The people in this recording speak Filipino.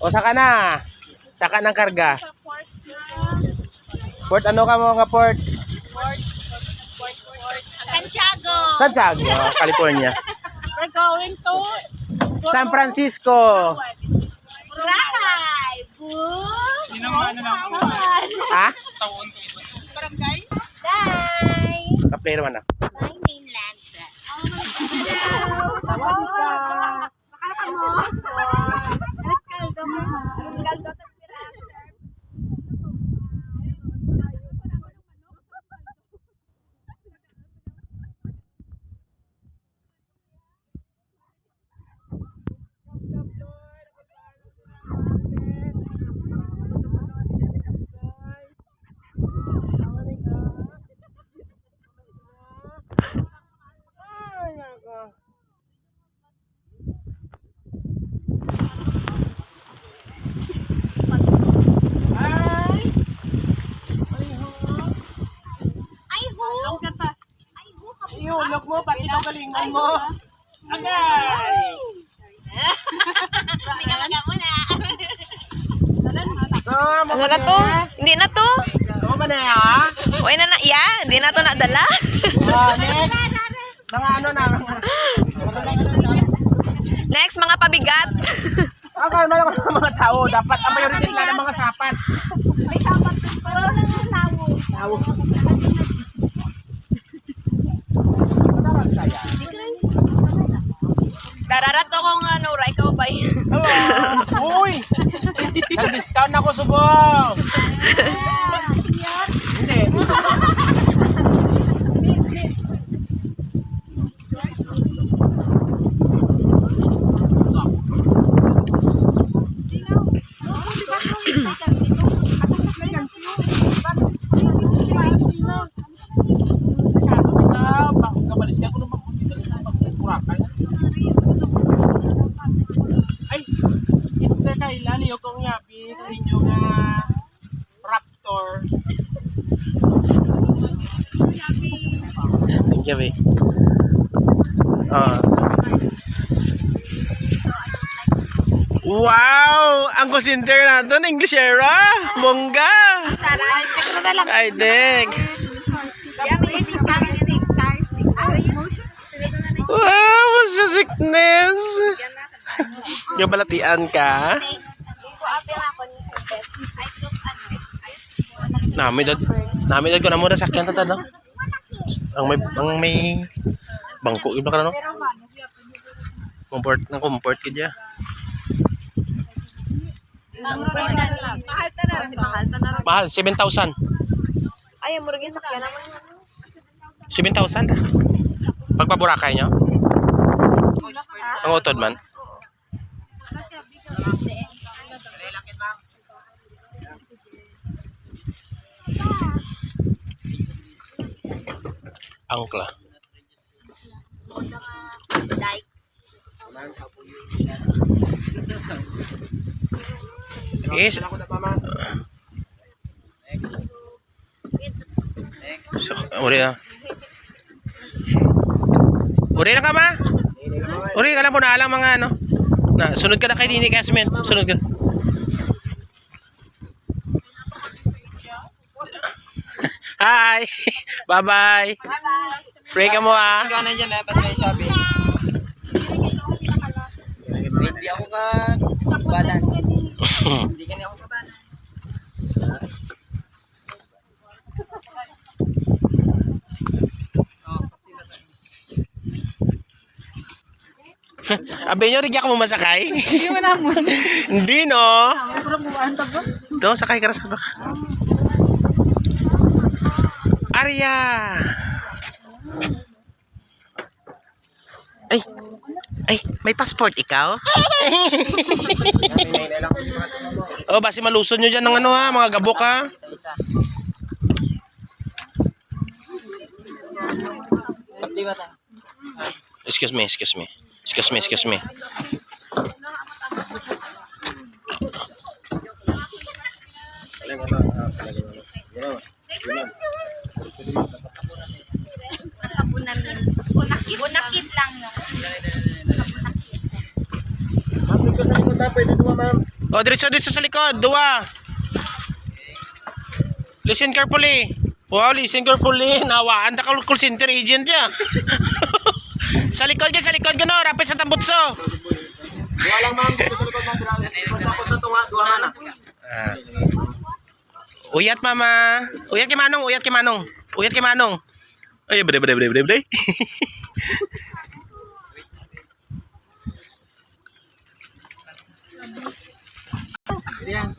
O saka na. Saka ng karga. Port ano ka mo nga port? Santiago. Santiago, California. We're going to San Francisco. Right. Ha? Barangay. Bye. Kaplay naman na. Bye, mainland. Ihulog mo, pati ito galingan mo. Agay! Pagkalaga mo na. So, Ano na to? Hindi na to. Ano ba na yan? Uy na na, yeah. Hindi na to nadala. Next. Mga ano na. Next, mga pabigat. Akala mo lang ng mga tao. Dapat ang priority nila ng mga sapat. May sapat pero lang lawo. Tao. Dararato ko nga, Nora. Ikaw ba yun? Hello! Uy! Nag-discount ako, subong! Hindi. Ay, Mr. Kailan, yung kong yapi, ninyo nga Raptor. Thank you, babe. Wow! Ang call-center natin, English era! Bongga! Ay, dek! Wow! What's your sickness? Gabalatian ka? Namidad ko na muna sakyan tata, no? Ang may bangko iba ka na, no? Comfort ka dyan. Mahal, 7,000. Ay, muragin sakyan naman. 7,000? Pagpaburakay nyo? Ang utod man? Angkla. Yes. Uri ah. Uri na ka ba? Uri ka lang po na alang mga ano. Na, sunod ka na kay Dini Kasmin. Sunod ka. Hi. Bye-bye. Pray ka mo ah. Ikaw na dyan, dapat may sabi. Hindi ako ka balance. Hindi ka na ako ka balance. Abe nyo, rigya ka mo masakay? Hindi mo naman. Hindi no. Ito, sakay ka na sa baka. Arya! Ay, may passport ikaw? Oh, basi malusod nyo dyan ng ano ha, mga gabok ha. Kapti ba ta? Excuse me. Bunakit lang no. Ma'am, dito sa likod na, pwede duwa ma'am. O, diretso sa likod. Dua. Listen carefully. Wow, listen carefully. Nawaan ta call center agent ya. Sa likod ka no. Rapid sa tambutso. Dua lang ma'am, dito sa likod ng pinali. Tapos sa tunga, dua na. Uyat mama. Uyat kay Manong. Ay, bre. Yan.